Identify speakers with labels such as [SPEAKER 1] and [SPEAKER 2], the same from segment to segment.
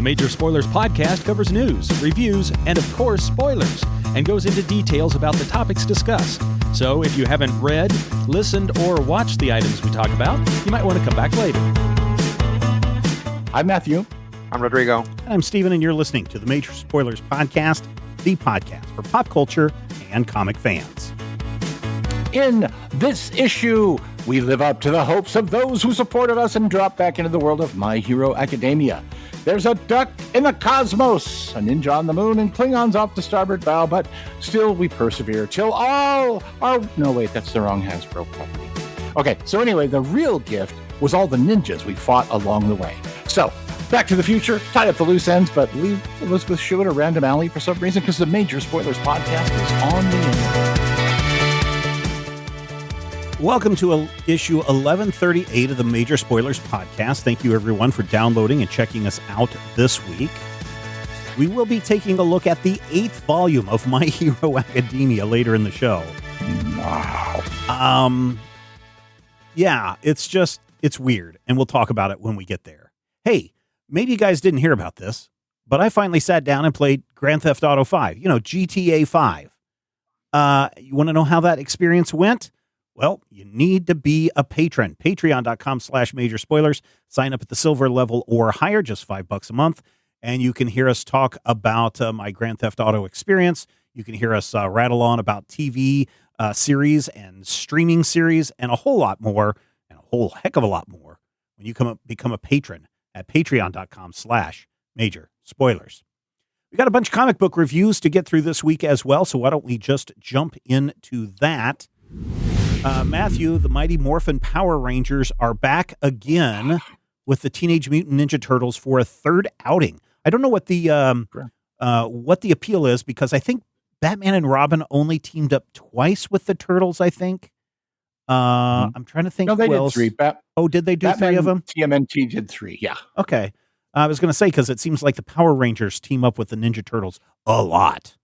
[SPEAKER 1] Major Spoilers podcast covers news, reviews, and of course, spoilers, and goes into details about the topics discussed. So if you haven't read, listened, or watched the items we talk about, you might want to come back later.
[SPEAKER 2] I'm Matthew.
[SPEAKER 3] I'm Rodrigo.
[SPEAKER 4] And I'm Steven, and you're listening to the Major Spoilers podcast, the podcast for pop culture and comic fans.
[SPEAKER 2] In this issue, we live up to the hopes of those who supported us and drop back into the world of My Hero Academia. There's a duck in the cosmos, a ninja on the moon, and Klingons off the starboard bow, but still we persevere till all our... No, wait, that's the wrong Hasbro property. Okay, so anyway, the real gift was all the ninjas we fought along the way. So, Back to the Future, tied up the loose ends, but leave Elizabeth Shue at a random alley for some reason, because the Major Spoilers podcast is on the internet.
[SPEAKER 4] Welcome to issue 1138 of the Major Spoilers podcast. Thank you, everyone, for downloading and checking us out this week. We will be taking a look at the 8th volume of My Hero Academia later in the show.
[SPEAKER 2] Wow.
[SPEAKER 4] Yeah, it's weird, and we'll talk about it when we get there. Hey, maybe you guys didn't hear about this, but I finally sat down and played Grand Theft Auto 5, GTA 5. You want to know how that experience went? Well, you need to be a patron. Patreon.com/Major Spoilers. Sign up at the silver level or higher, just $5 a month. And you can hear us talk about my Grand Theft Auto experience. You can hear us rattle on about TV series and streaming series and a whole lot more, and a whole heck of a lot more when you become a patron at Patreon.com/Major Spoilers. We got a bunch of comic book reviews to get through this week as well, so why don't we just jump into that? Matthew, the Mighty Morphin Power Rangers are back again with the Teenage Mutant Ninja Turtles for a third outing. I don't know what the appeal is, because I think Batman and Robin only teamed up twice with the Turtles, I think. I'm trying to think.
[SPEAKER 2] No, they did 3.
[SPEAKER 4] Did they do
[SPEAKER 2] Batman,
[SPEAKER 4] 3 of them?
[SPEAKER 2] TMNT did 3, yeah.
[SPEAKER 4] Okay. I was going to say, because it seems like the Power Rangers team up with the Ninja Turtles a lot.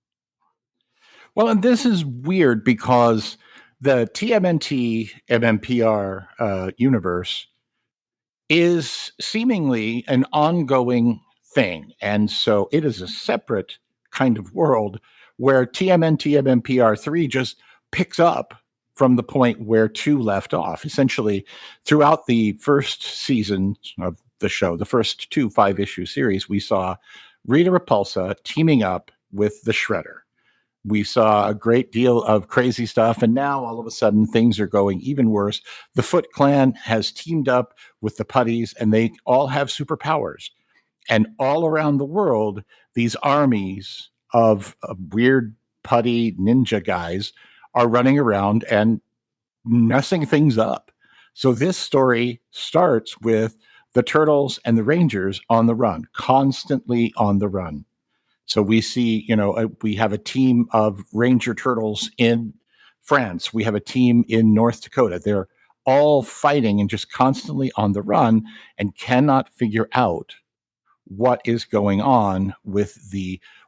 [SPEAKER 2] Well, and this is weird because the TMNT MMPR universe is seemingly an ongoing thing. And so it is a separate kind of world where TMNT MMPR 3 just picks up from the point where 2 left off. Essentially, throughout the first season of the show, the first 2 5-issue series, we saw Rita Repulsa teaming up with the Shredder. We saw a great deal of crazy stuff, and now all of a sudden things are going even worse. The Foot Clan has teamed up with the Putties, and they all have superpowers. And all around the world, these armies of weird putty ninja guys are running around and messing things up. So this story starts with the Turtles and the Rangers on the run, constantly on the run. So we see, we have a team of Ranger Turtles in France. We have a team in North Dakota. They're all fighting and just constantly on the run and cannot figure out what is going on with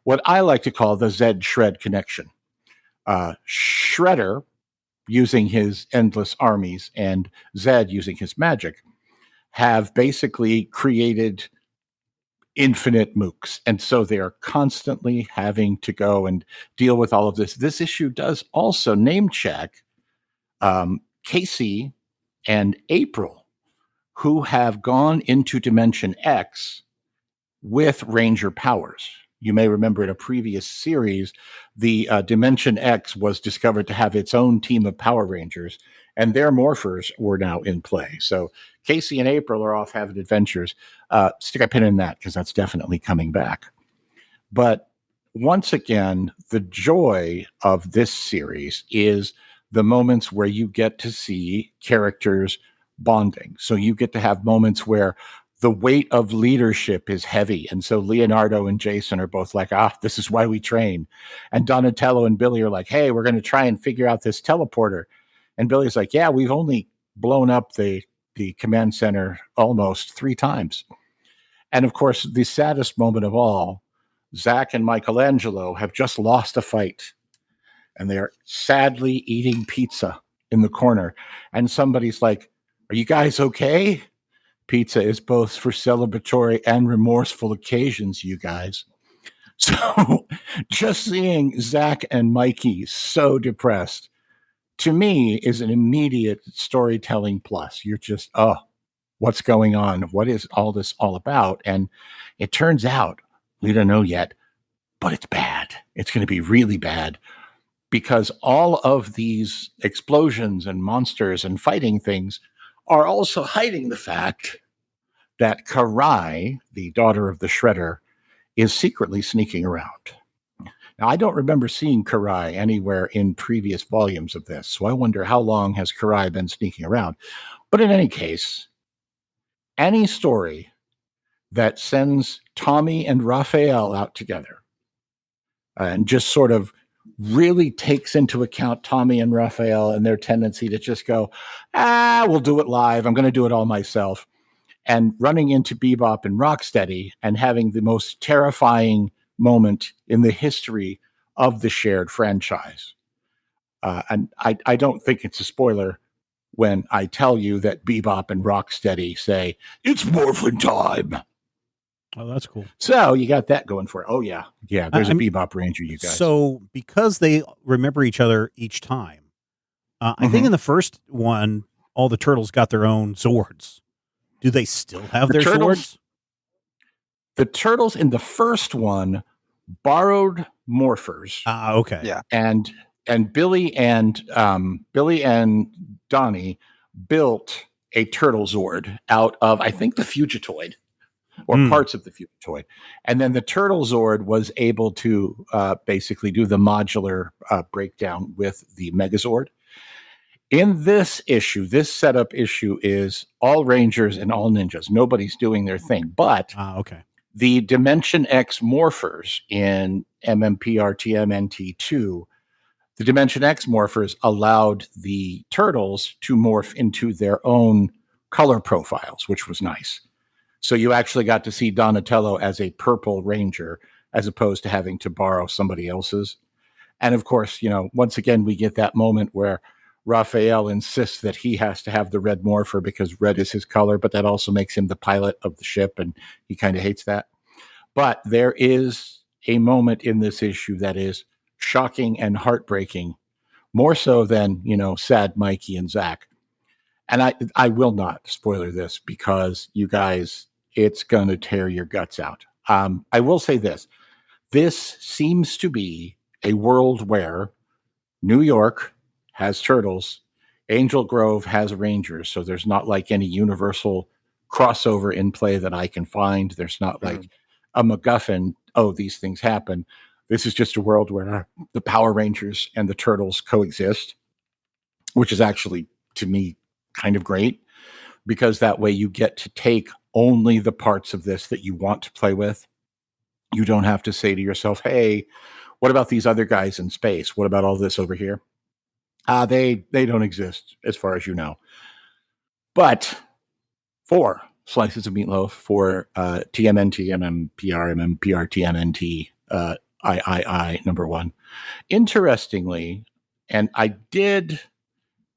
[SPEAKER 2] what I like to call the Zedd Shred connection. Shredder, using his endless armies, and Zedd, using his magic, have basically created infinite mooks. And so they are constantly having to go and deal with all of this. This issue does also name check Casey and April, who have gone into Dimension X with Ranger powers. You may remember in a previous series, the Dimension X was discovered to have its own team of Power Rangers, and their morphers were now in play. So Casey and April are off having adventures. Stick a pin in that, because that's definitely coming back. But once again, the joy of this series is the moments where you get to see characters bonding. So you get to have moments where the weight of leadership is heavy. And so Leonardo and Jason are both like, this is why we train. And Donatello and Billy are like, hey, we're going to try and figure out this teleporter. And Billy's like, yeah, we've only blown up the command center almost 3 times. And of course, the saddest moment of all, Zach and Michelangelo have just lost a fight. And they are sadly eating pizza in the corner. And somebody's like, are you guys okay? pizza is both for celebratory and remorseful occasions, you guys. So just seeing Zach and Mikey so depressed, to me, is an immediate storytelling plus. You're just, oh, what's going on? What is all this all about? And it turns out, we don't know yet, but it's bad. It's going to be really bad, because all of these explosions and monsters and fighting things are also hiding the fact that Karai, the daughter of the Shredder, is secretly sneaking around. Now, I don't remember seeing Karai anywhere in previous volumes of this, so I wonder how long has Karai been sneaking around. But in any case, any story that sends Tommy and Raphael out together and just sort of really takes into account Tommy and Raphael and their tendency to just go, we'll do it live. I'm going to do it all myself. And running into Bebop and Rocksteady and having the most terrifying moment in the history of the shared franchise. And I don't think it's a spoiler when I tell you that Bebop and Rocksteady say, "It's morphin' time."
[SPEAKER 4] Oh, that's cool.
[SPEAKER 2] So you got that going for it. Oh, yeah. Yeah, there's a Bebop Ranger, you guys.
[SPEAKER 4] So because they remember each other each time, I think in the first one, all the turtles got their own Zords. Do they still have their Zords?
[SPEAKER 2] The turtles in the first one borrowed morphers.
[SPEAKER 4] Okay.
[SPEAKER 3] Yeah.
[SPEAKER 2] And Billy and Donnie built a turtle Zord out of, I think, the Fugitoid. Or parts of the Fugitoid. And then the Turtle Zord was able to basically do the modular breakdown with the Megazord. In this issue, this setup issue is all Rangers and all Ninjas. Nobody's doing their thing. But the Dimension X morphers in MMPR TMNT2, the Dimension X morphers allowed the turtles to morph into their own color profiles, which was nice. So you actually got to see Donatello as a purple ranger as opposed to having to borrow somebody else's. And of course, once again, we get that moment where Raphael insists that he has to have the red morpher because red is his color, but that also makes him the pilot of the ship, and he kind of hates that. But there is a moment in this issue that is shocking and heartbreaking, more so than, sad Mikey and Zach. And I will not spoiler this because you guys, it's going to tear your guts out. I will say this. This seems to be a world where New York has turtles, Angel Grove has Rangers, so there's not like any universal crossover in play that I can find. There's not like a MacGuffin, these things happen. This is just a world where the Power Rangers and the Turtles coexist, which is actually, to me, kind of great, because that way you get to take only the parts of this that you want to play with. You don't have to say to yourself, hey, what about these other guys in space? What about all this over here? They don't exist as far as you know. But 4 slices of meatloaf for TMNT, MMPR, MMPR, TMNT, III number 1. Interestingly, and I did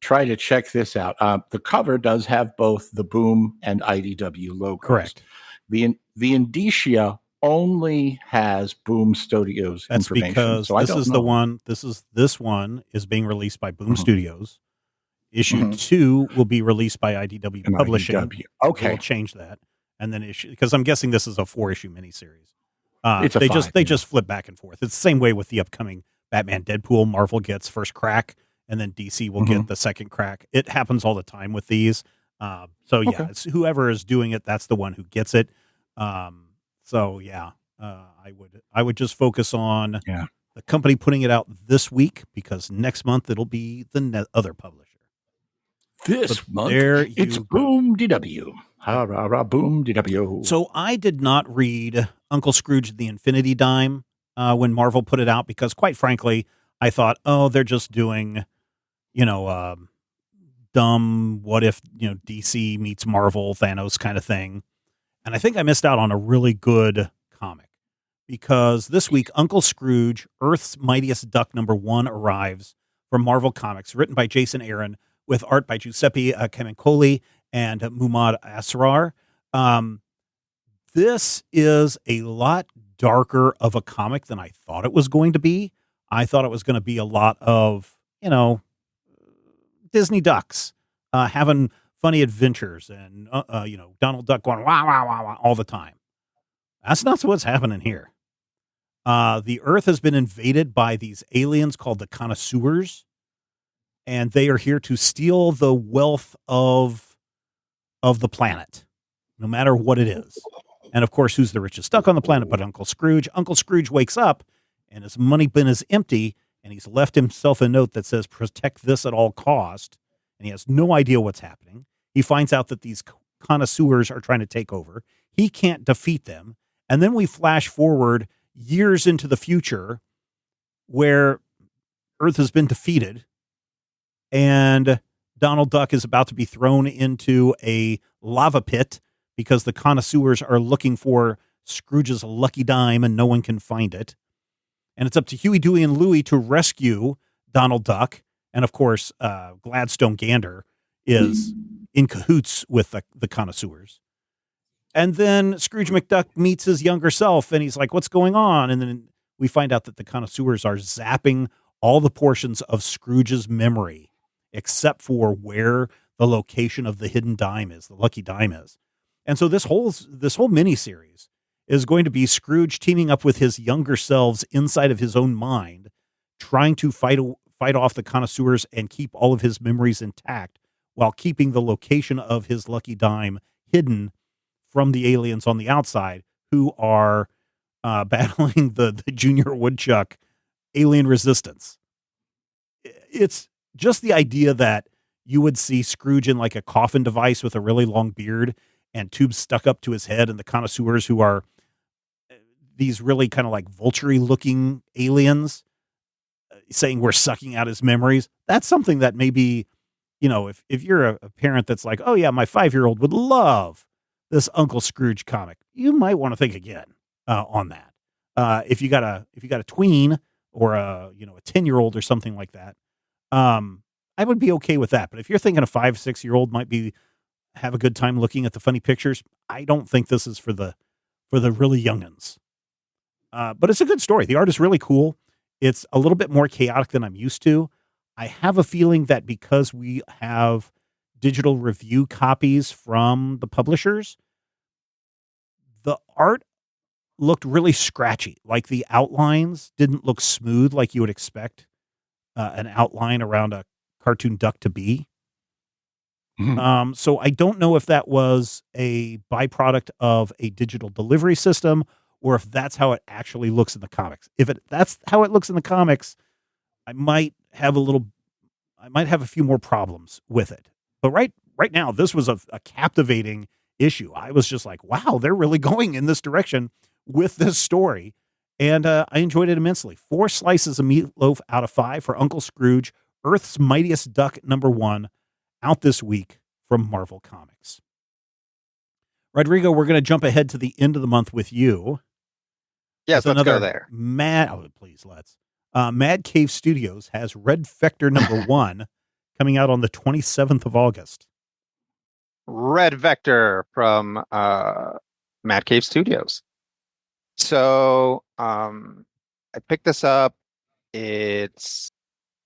[SPEAKER 2] try to check this out. The cover does have both the Boom and IDW logos.
[SPEAKER 4] Correct.
[SPEAKER 2] The indicia only has Boom Studios information.
[SPEAKER 4] Because
[SPEAKER 2] so
[SPEAKER 4] this one is being released by Boom Studios. Issue 2 will be released by IDW Publishing.
[SPEAKER 2] Okay.
[SPEAKER 4] We'll change that. And then because I'm guessing this is a 4-issue miniseries. They just flip back and forth. It's the same way with the upcoming Batman Deadpool. Marvel gets first crack, and then DC will get the second crack. It happens all the time with these. It's whoever is doing it, that's the one who gets it. I would just focus on the company putting it out this week, because next month it'll be the other publisher.
[SPEAKER 2] This month, it's Boom DW. Boom DW.
[SPEAKER 4] So I did not read Uncle Scrooge the Infinity Dime when Marvel put it out, because quite frankly, I thought, they're just doing, dumb, what if, DC meets Marvel, Thanos kind of thing. And I think I missed out on a really good comic, because this week, Uncle Scrooge, Earth's Mightiest Duck #1 arrives from Marvel Comics, written by Jason Aaron, with art by Giuseppe Camuncoli and Mumad Asrar. This is a lot darker of a comic than I thought it was going to be. I thought it was going to be a lot of, Disney ducks having funny adventures and, Donald Duck going wah, wah, wah, wah all the time. That's not what's happening here. The Earth has been invaded by these aliens called the Connoisseurs, and they are here to steal the wealth of the planet, no matter what it is. And of course, who's the richest duck on the planet but Uncle Scrooge? Uncle Scrooge wakes up, and his money bin is empty, and he's left himself a note that says, "Protect this at all cost." And he has no idea what's happening. He finds out that these connoisseurs are trying to take over. He can't defeat them. And then we flash forward years into the future where Earth has been defeated and Donald Duck is about to be thrown into a lava pit because the connoisseurs are looking for Scrooge's lucky dime and no one can find it. And it's up to Huey, Dewey, and Louie to rescue Donald Duck. And of course, Gladstone Gander is in cahoots with the connoisseurs. And then Scrooge McDuck meets his younger self and he's like, what's going on? And then we find out that the connoisseurs are zapping all the portions of Scrooge's memory, except for where the location of the hidden dime is, the lucky dime is. And so this whole miniseries is going to be Scrooge teaming up with his younger selves inside of his own mind, trying to fight off the connoisseurs and keep all of his memories intact while keeping the location of his lucky dime hidden from the aliens on the outside who are battling the Junior Woodchuck alien resistance. It's just the idea that you would see Scrooge in like a coffin device with a really long beard and tubes stuck up to his head, and the connoisseurs who are these really kind of like vulture-y looking aliens saying we're sucking out his memories. That's something that maybe, if you're a parent that's like, oh yeah, my 5-year-old would love this Uncle Scrooge comic, you might want to think again on that. If you got a tween or a 10-year-old or something like that, I would be okay with that. But if you're thinking a 5-6-year-old might have a good time looking at the funny pictures, I don't think this is for the really youngins. But it's a good story. The art is really cool. It's a little bit more chaotic than I'm used to. I have a feeling that because we have digital review copies from the publishers, the art looked really scratchy. Like the outlines didn't look smooth like you would expect an outline around a cartoon duck to be.
[SPEAKER 2] Mhm.
[SPEAKER 4] So I don't know if that was a byproduct of a digital delivery system or if that's how it actually looks in the comics. If that's how it looks in the comics, I might have a few more problems with it. But right now, this was a captivating issue. I was just like, wow, they're really going in this direction with this story. And I enjoyed it immensely. 4 slices of meatloaf out of 5 for Uncle Scrooge, Earth's Mightiest Duck #1, out this week from Marvel Comics. Rodrigo, we're going to jump ahead to the end of the month with you.
[SPEAKER 3] Yes,
[SPEAKER 4] with
[SPEAKER 3] let's go there.
[SPEAKER 4] Let's. Mad Cave Studios has Red Vector #1 coming out on the 27th of August.
[SPEAKER 3] Red Vector from Mad Cave Studios. So I picked this up. It's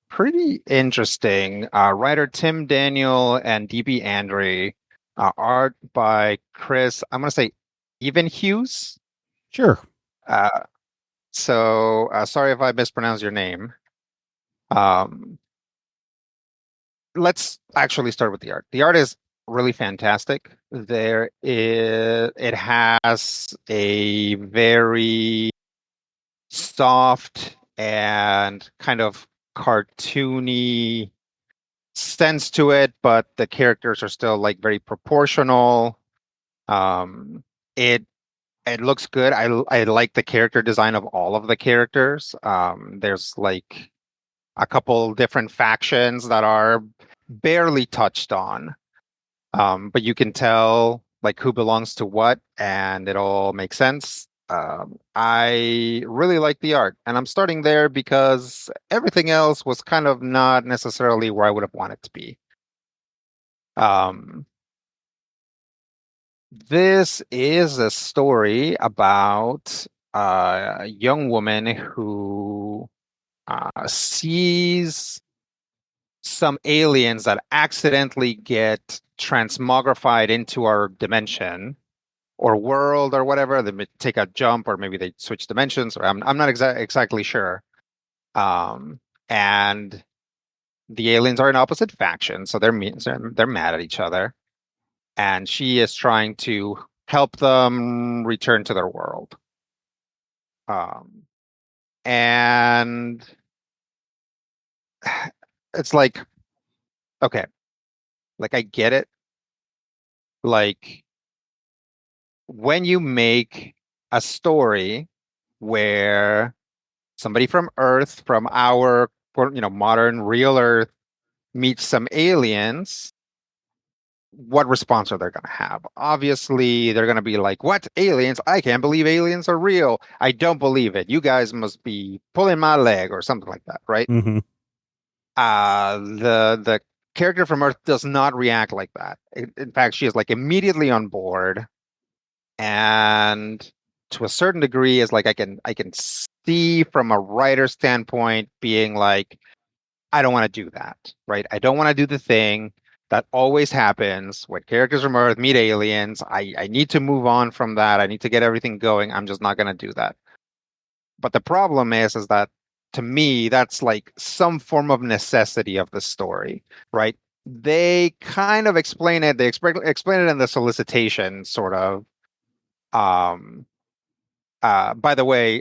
[SPEAKER 3] pretty interesting. Writer Tim Daniel and DB Andre. Art by Chris, I'm going to say Even Hughes.
[SPEAKER 4] Sure.
[SPEAKER 3] So sorry if I mispronounce your name. Let's actually start with the art. The art is really fantastic. It has a very soft and kind of cartoony sense to it, but the characters are still like very proportional. It looks good. I like the character design of all of the characters. There's like a couple different factions that are barely touched on. But you can tell like who belongs to what, and it all makes sense. I really like the art, and I'm starting there because everything else was kind of not necessarily where I would have wanted to be. This is a story about a young woman who sees some aliens that accidentally get transmogrified into our dimension or world or whatever. They may take a jump, or maybe they switch dimensions. Or I'm not exactly sure. And the aliens are in opposite factions, so they're mad at each other. And she is trying to help them return to their world. And it's like, okay, like I get it. Like when you make a story where somebody from Earth, from our modern real Earth, meets some aliens, what response are they going to have? Obviously, they're going to be like, "What, aliens? I can't believe aliens are real. I don't believe it. You guys must be pulling my leg," or something like that, right?
[SPEAKER 4] Mm-hmm.
[SPEAKER 3] The character from Earth does not react like that. In fact, she is like immediately on board, and to a certain degree, is like I can see from a writer standpoint being like, I don't want to do that, right? I don't want to do the thing that always happens when characters from Earth meet aliens. I need to move on from that. I need to get everything going. I'm just not going to do that. But the problem is that to me, that's like some form of necessity of the story, right? They kind of explain it. They explain it in the solicitation, sort of. By the way,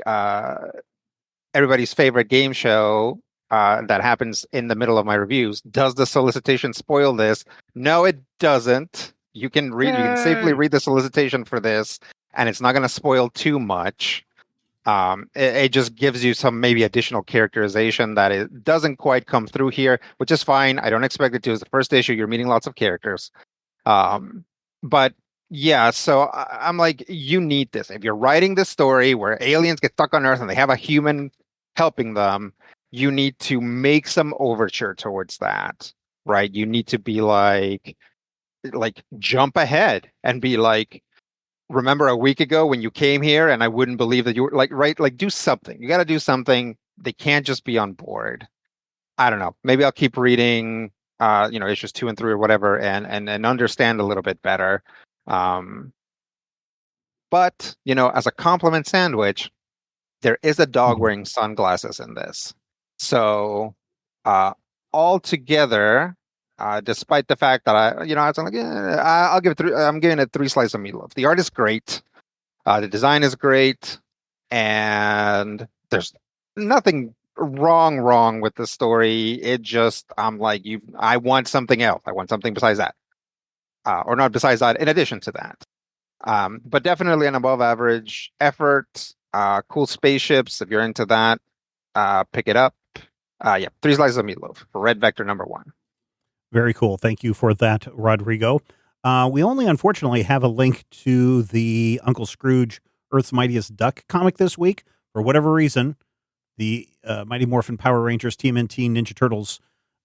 [SPEAKER 3] everybody's favorite game show that happens in the middle of my reviews. Does the solicitation spoil this? No, it doesn't. You can read. You can safely read the solicitation for this, and it's not going to spoil too much. It just gives you some maybe additional characterization that it doesn't quite come through here, which is fine. I don't expect it to. It's the first issue. You're meeting lots of characters. But yeah, so I'm like, you need this. If you're writing this story where aliens get stuck on Earth and they have a human helping them, you need to make some overture towards that, right? You need to be like jump ahead and be like, remember a week ago when you came here and I wouldn't believe that you were like, right? Like do something. You got to do something. They can't just be on board. I don't know. Maybe I'll keep reading, issues 2 and 3 or whatever, and understand a little bit better. But as a compliment sandwich, there is a dog wearing sunglasses in this. So altogether, despite the fact that I was like, I'll give it 3. I'm giving it 3 slices of meatloaf. The art is great. The design is great, and there's nothing wrong with the story. It just, I'm like, I want something else. I want something besides that, or not besides that. In addition to that, but definitely an above average effort. Cool spaceships. If you're into that, pick it up. 3 slices of meatloaf for Red Vector #1.
[SPEAKER 4] Very cool. Thank you for that, Rodrigo. We only unfortunately have a link to the Uncle Scrooge Earth's Mightiest Duck comic this week. For whatever reason, the Mighty Morphin Power Rangers TMNT Ninja Turtles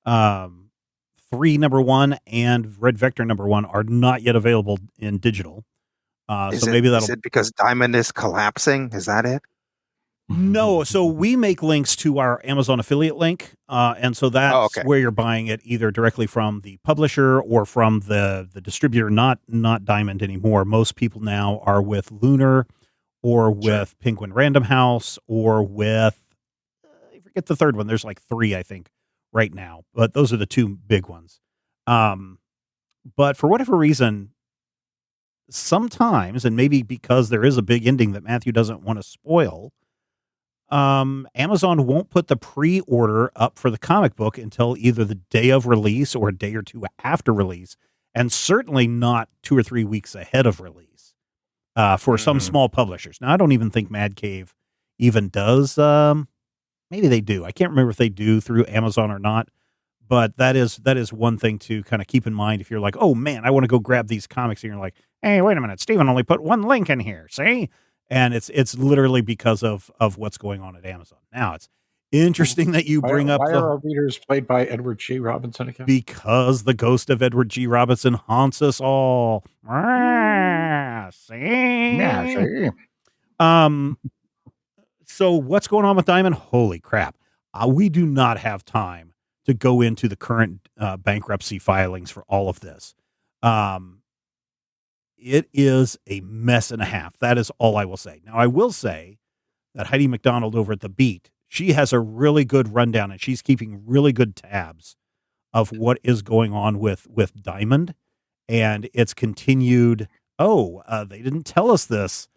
[SPEAKER 4] 3 #1 and Red Vector #1 are not yet available in digital. Maybe that'll.
[SPEAKER 3] Is it because Diamond is collapsing? Is that it?
[SPEAKER 4] No, so we make links to our Amazon affiliate link, and so that's where you're buying it, either directly from the publisher or from the distributor, not Diamond anymore. Most people now are with Lunar or with Penguin Random House or with, I forget the third one. There's like 3, I think, right now, but those are the 2 big ones. But for whatever reason, sometimes, and maybe because there is a big ending that Matthew doesn't want to spoil, Amazon won't put the pre-order up for the comic book until either the day of release or a day or 2 after release, and certainly not 2 or 3 weeks ahead of release for some small publishers. Now, I don't even think Mad Cave even does. Maybe they do. I can't remember if they do through Amazon or not, but that is one thing to kind of keep in mind if you're like, oh man, I want to go grab these comics, and you're like, hey, wait a minute, Steven only put 1 link in here, see? And it's literally because of what's going on at Amazon. Now, Interesting that you bring up
[SPEAKER 2] why are our readers played by Edward G. Robinson again?
[SPEAKER 4] Because the ghost of Edward G. Robinson haunts us all. See?
[SPEAKER 2] Yeah, see?
[SPEAKER 4] So what's going on with Diamond? Holy crap. We do not have time to go into the current bankruptcy filings for all of this. It is a mess and a half. That is all I will say. Now, I will say that Heidi McDonald over at The Beat, she has a really good rundown, and she's keeping really good tabs of what is going on with Diamond. And it's continued, they didn't tell us this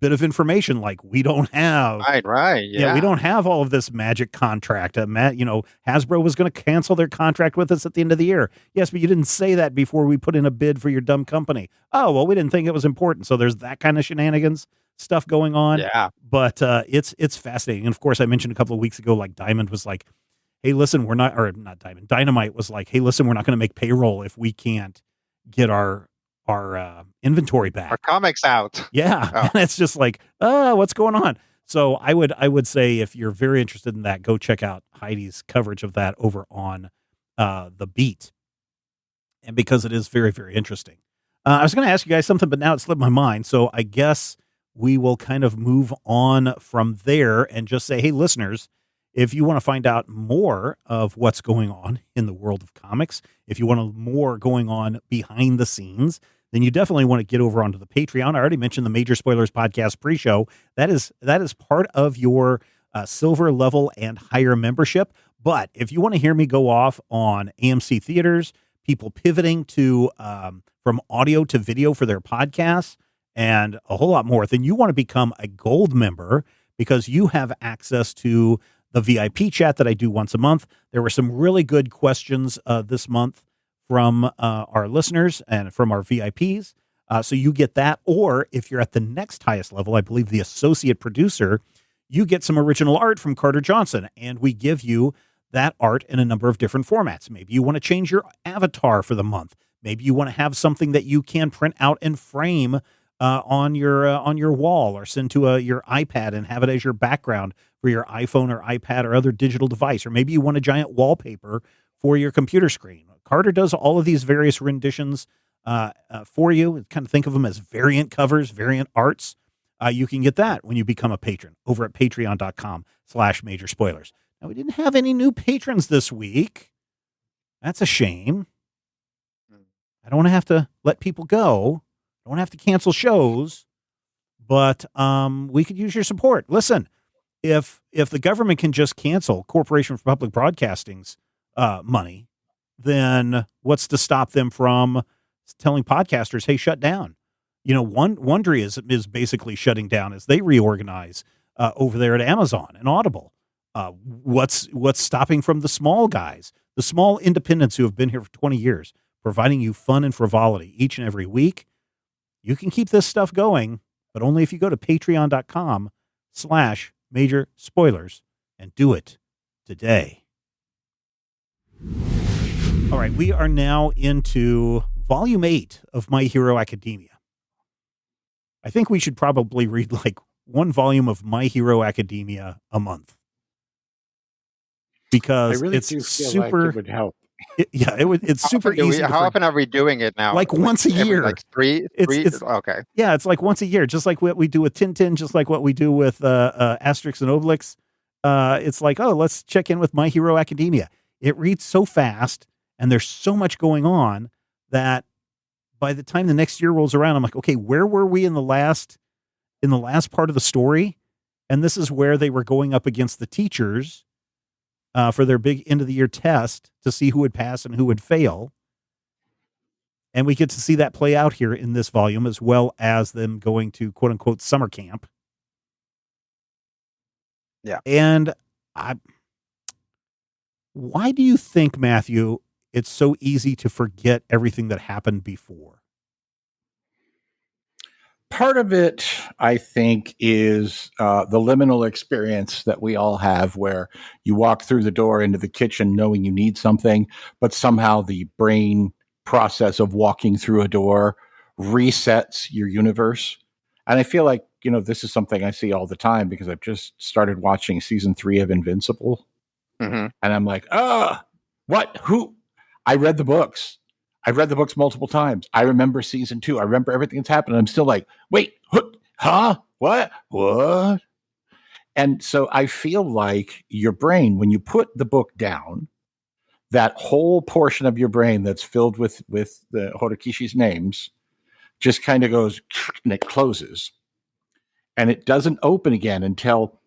[SPEAKER 4] bit of information, like we don't have.
[SPEAKER 3] Right. Yeah.
[SPEAKER 4] We don't have all of this magic contract. Hasbro was going to cancel their contract with us at the end of the year. Yes, but you didn't say that before we put in a bid for your dumb company. Oh, well, we didn't think it was important. So there's that kind of shenanigans stuff going on.
[SPEAKER 3] Yeah.
[SPEAKER 4] But it's fascinating. And of course, I mentioned a couple of weeks ago, like Diamond was like, hey, listen, not Diamond. Dynamite was like, hey, listen, we're not going to make payroll if we can't get our inventory back.
[SPEAKER 3] Our comics out.
[SPEAKER 4] Yeah.
[SPEAKER 3] Oh.
[SPEAKER 4] And it's just like, what's going on? So I would say if you're very interested in that, go check out Heidi's coverage of that over on The Beat. And because it is very, very interesting. I was going to ask you guys something, but now it slipped my mind. So I guess we will kind of move on from there and just say, hey, listeners, if you want to find out more of what's going on in the world of comics, if you want more going on behind the scenes, then you definitely want to get over onto the Patreon. I already mentioned the Major Spoilers Podcast pre-show. That is part of your silver level and higher membership. But if you want to hear me go off on AMC theaters, people pivoting to from audio to video for their podcasts, and a whole lot more, then you want to become a gold member, because you have access to the VIP chat that I do once a month. There were some really good questions this month from our listeners and from our VIPs. So you get that. Or if you're at the next highest level, I believe the associate producer, you get some original art from Carter Johnson. And we give you that art in a number of different formats. Maybe you want to change your avatar for the month. Maybe you want to have something that you can print out and frame on your wall, or send to your iPad and have it as your background for your iPhone or iPad or other digital device. Or maybe you want a giant wallpaper for your computer screen. Carter does all of these various renditions for you. Kind of think of them as variant covers, variant arts. You can get that when you become a patron over at patreon.com/major spoilers. Now, we didn't have any new patrons this week. That's a shame. I don't want to have to let people go. I don't want to have to cancel shows, but we could use your support. Listen, if the government can just cancel Corporation for Public Broadcasting's money, then what's to stop them from telling podcasters, hey, shut down? Wondery is basically shutting down as they reorganize over there at Amazon and Audible. What's stopping from the small guys, the small independents who have been here for 20 years, providing you fun and frivolity each and every week? You can keep this stuff going, but only if you go to patreon.com/major spoilers and do it today. All right, we are now into volume 8 of My Hero Academia. I think we should probably read like one volume of My Hero Academia a month, because it's super.
[SPEAKER 2] Like it would help.
[SPEAKER 4] It's super easy.
[SPEAKER 3] How often are we doing it now?
[SPEAKER 4] Like once a year.
[SPEAKER 3] Like three? Okay.
[SPEAKER 4] Yeah, it's like once a year, just like what we do with Tintin, just like what we do with Asterix and Obelix. It's like, let's check in with My Hero Academia. It reads so fast, and there's so much going on that by the time the next year rolls around, I'm like, okay, where were we in the last part of the story? And this is where they were going up against the teachers for their big end of the year test to see who would pass and who would fail. And we get to see that play out here in this volume, as well as them going to quote unquote summer camp.
[SPEAKER 3] Yeah.
[SPEAKER 4] And why do you think, Matthew, it's so easy to forget everything that happened before?
[SPEAKER 2] Part of it, I think, is the liminal experience that we all have, where you walk through the door into the kitchen knowing you need something, but somehow the brain process of walking through a door resets your universe. And I feel like this is something I see all the time because I've just started watching season 3 of Invincible.
[SPEAKER 3] Mm-hmm.
[SPEAKER 2] And I'm like, what? Who? I read the books. I've read the books multiple times. I remember season 2. I remember everything that's happened. I'm still like, wait, huh? What? And so I feel like your brain, when you put the book down, that whole portion of your brain that's filled with the Horikishi's names just kind of goes and it closes. And it doesn't open again until,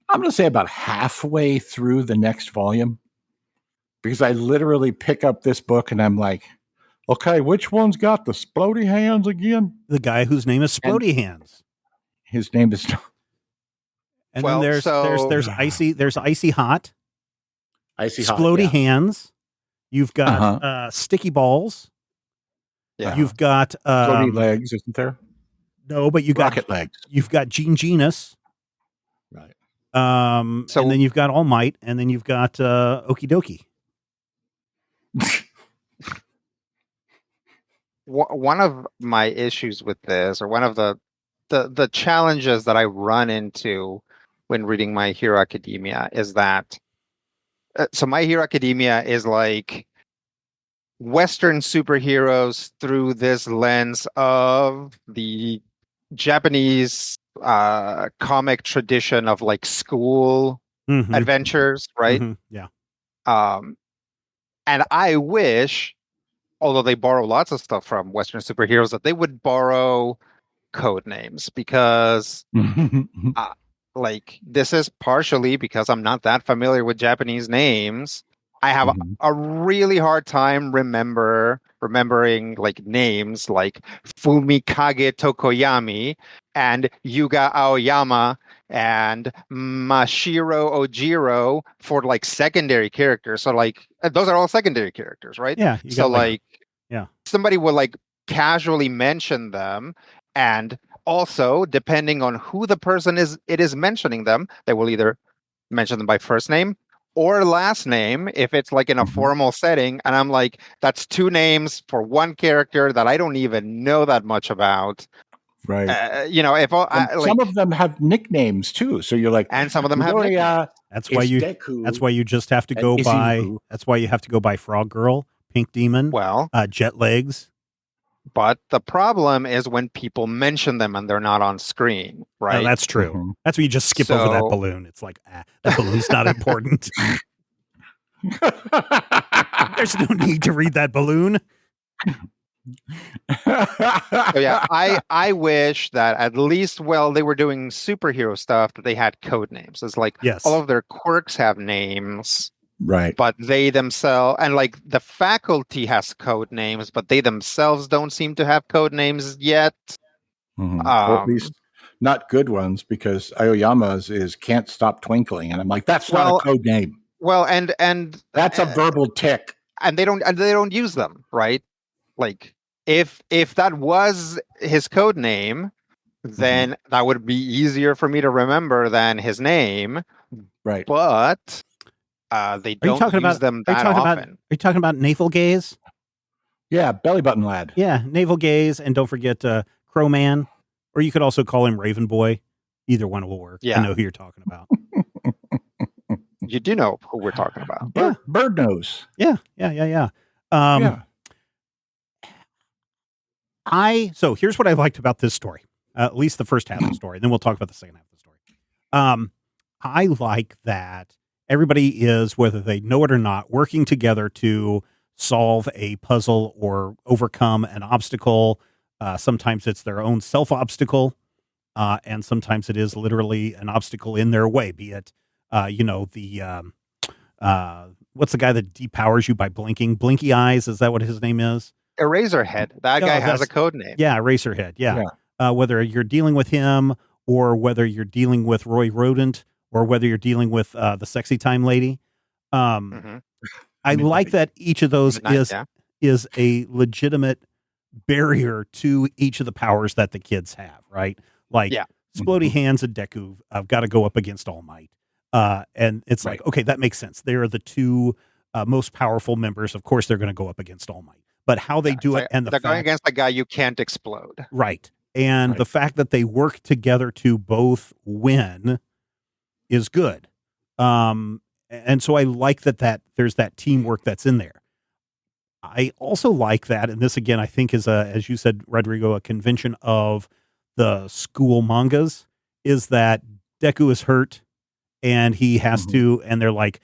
[SPEAKER 2] I'm going to say, about halfway through the next volume. Because I literally pick up this book and I'm like, okay, which one's got the Splody hands again?
[SPEAKER 4] The guy whose name is Splody Hands.
[SPEAKER 2] His name is...
[SPEAKER 4] And then there's Icy Hot.
[SPEAKER 2] Icy Hot,
[SPEAKER 4] Splody
[SPEAKER 2] yeah.
[SPEAKER 4] Hands. You've got Sticky Balls.
[SPEAKER 3] Yeah.
[SPEAKER 4] You've got
[SPEAKER 2] Splody Legs, isn't there?
[SPEAKER 4] No, but you got
[SPEAKER 2] Rocket Legs.
[SPEAKER 4] You've got Gene Genus.
[SPEAKER 2] Right.
[SPEAKER 4] And then you've got All Might, and then you've got Okie Dokie.
[SPEAKER 3] One of my issues with this, or one of the challenges that I run into when reading My Hero Academia, is that so My Hero Academia is like Western superheroes through this lens of the Japanese comic tradition of like school adventures, right?
[SPEAKER 4] Yeah.
[SPEAKER 3] And I wish, although they borrow lots of stuff from Western superheroes, that they would borrow code names, because like, this is partially because I'm not that familiar with Japanese names. I have a really hard time remembering like names like Fumikage Tokoyami and Yuga Aoyama and Mashiro Ojiro for like secondary characters. So like those are all secondary characters, right?
[SPEAKER 4] Yeah.
[SPEAKER 3] So somebody will like casually mention them, and also depending on who the person is mentioning them, they will either mention them by first name or last name if it's like in a formal setting. And I'm like, that's 2 names for one character that I don't even know that much about.
[SPEAKER 2] Right.
[SPEAKER 3] Some
[SPEAKER 2] of them have nicknames too. So you're like,
[SPEAKER 3] and some of them have nicknames.
[SPEAKER 4] That's why you just have to go by. That's why you have to go by Frog Girl, Pink Demon, Jet Legs.
[SPEAKER 3] But the problem is when people mention them and they're not on screen, right?
[SPEAKER 4] No, that's true. That's when you just skip over that balloon. It's like, that balloon's not important. There's no need to read that balloon.
[SPEAKER 3] So yeah, I wish that at least while they were doing superhero stuff, that they had code names. It's like all of their quirks have names.
[SPEAKER 2] Right.
[SPEAKER 3] But they themselves, and like the faculty has code names, but they themselves don't seem to have code names yet.
[SPEAKER 2] Or at least not good ones, because Aoyama's is Can't Stop Twinkling. And I'm like, that's not a code name.
[SPEAKER 3] Well, and
[SPEAKER 2] that's a verbal tick.
[SPEAKER 3] And they don't use them, right? Like if that was his code name, then that would be easier for me to remember than his name.
[SPEAKER 2] Right.
[SPEAKER 3] But they don't use them that often.
[SPEAKER 4] Are you talking about Navel Gaze?
[SPEAKER 2] Yeah, Belly Button Lad.
[SPEAKER 4] Yeah, Navel Gaze, and don't forget Crowman, or you could also call him Raven Boy. Either one will work.
[SPEAKER 3] Yeah.
[SPEAKER 4] I know who you're talking about.
[SPEAKER 3] You do know who we're talking about.
[SPEAKER 2] Yeah. Bird Nose.
[SPEAKER 4] Yeah. So here's what I liked about this story, at least the first half of the story, and then we'll talk about the second half of the story. I like that everybody is, whether they know it or not, working together to solve a puzzle or overcome an obstacle. Sometimes it's their own self-obstacle, and sometimes it is literally an obstacle in their way, be it, what's the guy that depowers you by blinking? Blinky Eyes, is that what his name is?
[SPEAKER 3] Eraserhead. That guy has a code name.
[SPEAKER 4] Yeah, Eraserhead, yeah. Whether you're dealing with him, or whether you're dealing with Roy Rodent, or whether you're dealing with the Sexy Time Lady. I like that each of those is a legitimate barrier to each of the powers that the kids have, right? Like Splody Hands and Deku have got to go up against All Might. And it's like, okay, that makes sense. They're the 2 most powerful members. Of course, they're going to go up against All Might. But how they do it, and
[SPEAKER 3] they're going against the guy you can't explode.
[SPEAKER 4] Right. And
[SPEAKER 2] Right.
[SPEAKER 4] the fact that they work together to both win is good. And so I like that there's that teamwork that's in there. I also like that, and this again, I think is as you said, Rodrigo, a convention of the school mangas, is that Deku is hurt and he has to, and they're like,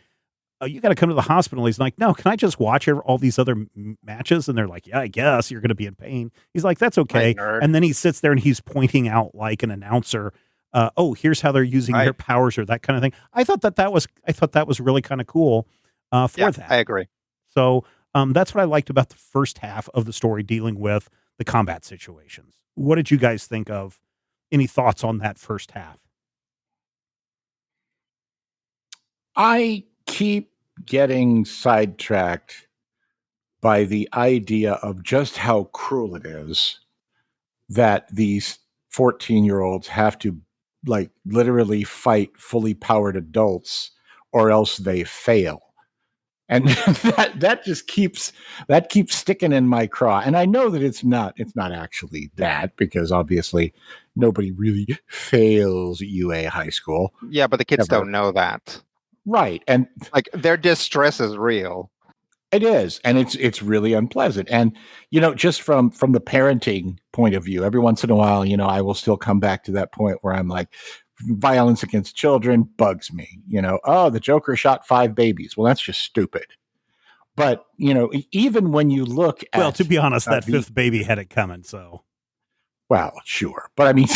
[SPEAKER 4] oh, you got to come to the hospital. He's like, no, can I just watch all these other matches? And they're like, yeah, I guess you're going to be in pain. He's like, that's okay. And then he sits there and he's pointing out like an announcer, oh, here's how they're using their powers or that kind of thing. I thought that was really kind of cool for that.
[SPEAKER 3] I agree.
[SPEAKER 4] So that's what I liked about the first half of the story dealing with the combat situations. What did you guys think of? Any thoughts on that first half?
[SPEAKER 2] I keep getting sidetracked by the idea of just how cruel it is that these 14-year-olds have to like literally fight fully powered adults or else they fail. And that just keeps sticking in my craw. And I know that it's not actually that, because obviously nobody really fails UA high school.
[SPEAKER 3] Yeah, but the kids
[SPEAKER 2] Ever.
[SPEAKER 3] don't know that.
[SPEAKER 2] Right. And
[SPEAKER 3] like their distress is real.
[SPEAKER 2] It is, and it's really unpleasant. And just from the parenting point of view, every once in a while, I will still come back to that point where I'm like, violence against children bugs me. Oh, the Joker shot 5 babies. Well, that's just stupid. But even when you look at,
[SPEAKER 4] well, to be honest, that 5th baby had it coming. So,
[SPEAKER 2] well, sure, but I mean,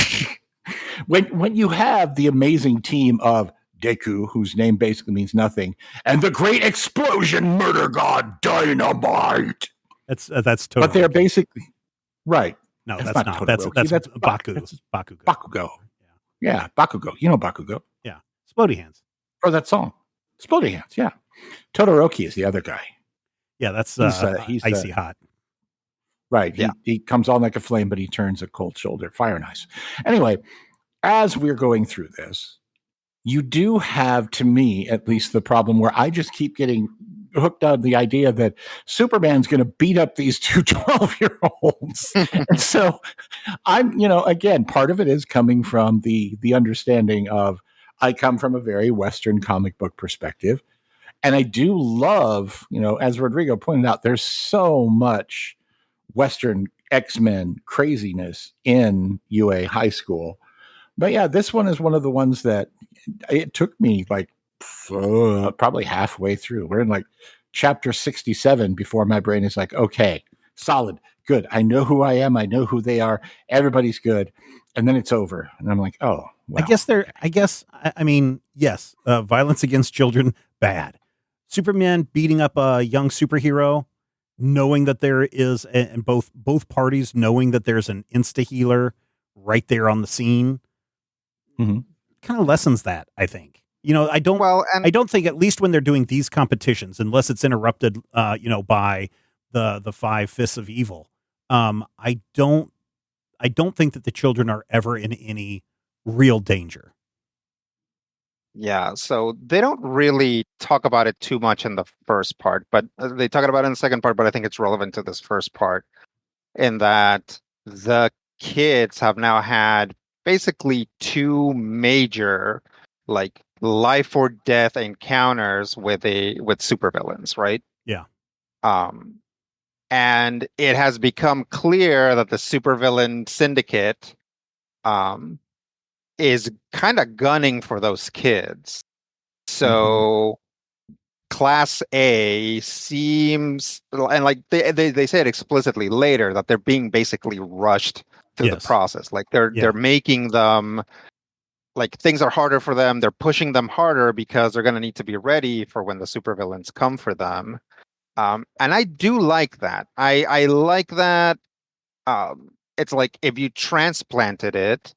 [SPEAKER 2] when you have the amazing team of Deku, whose name basically means nothing, and the great explosion murder god Dynamite.
[SPEAKER 4] That's totally.
[SPEAKER 2] But they're basically right.
[SPEAKER 4] No, that's not. That's Baku.
[SPEAKER 2] That's
[SPEAKER 4] Bakugo.
[SPEAKER 2] Bakugo. Yeah, Bakugo. You know Bakugo.
[SPEAKER 4] Yeah, Splody Hands.
[SPEAKER 2] Or that song, Splody Hands. Yeah, Todoroki is the other guy.
[SPEAKER 4] Yeah, that's he's icy hot.
[SPEAKER 2] Right.
[SPEAKER 3] Yeah.
[SPEAKER 2] He comes on like a flame, but he turns a cold shoulder. Fire and ice. Anyway, as we're going through this, you do have, to me, at least, the problem where I just keep getting hooked on the idea that Superman's going to beat up these two 12-year-olds. And so I'm, again, part of it is coming from the understanding of, I come from a very Western comic book perspective. And I do love, as Rodrigo pointed out, there's so much Western X-Men craziness in UA high school. But yeah, this one is one of the ones that it took me like probably halfway through. We're in like chapter 67 before my brain is like, okay, solid, good. I know who I am. I know who they are. Everybody's good. And then it's over. And I'm like, oh, wow.
[SPEAKER 4] I mean, yes, violence against children, bad. Superman beating up a young superhero, knowing that there is, and both parties knowing that there's an insta-healer right there on the scene.
[SPEAKER 2] Mm-hmm. Kind
[SPEAKER 4] of lessens that, I think. I don't think, at least when they're doing these competitions, unless it's interrupted, by the 5 fists of evil, I don't think that the children are ever in any real danger.
[SPEAKER 3] Yeah, so they don't really talk about it too much in the first part, but they talk about it in the second part, but I think it's relevant to this first part in that the kids have now had basically 2 major like life or death encounters with supervillains, right?
[SPEAKER 4] Yeah.
[SPEAKER 3] And it has become clear that the supervillain syndicate is kind of gunning for those kids. So Class A seems, and like they say it explicitly later, that they're being basically rushed through the process. Like they're making them, like things are harder for them. They're pushing them harder because they're going to need to be ready for when the supervillains come for them. And I do like that. I like that. It's like if you transplanted it,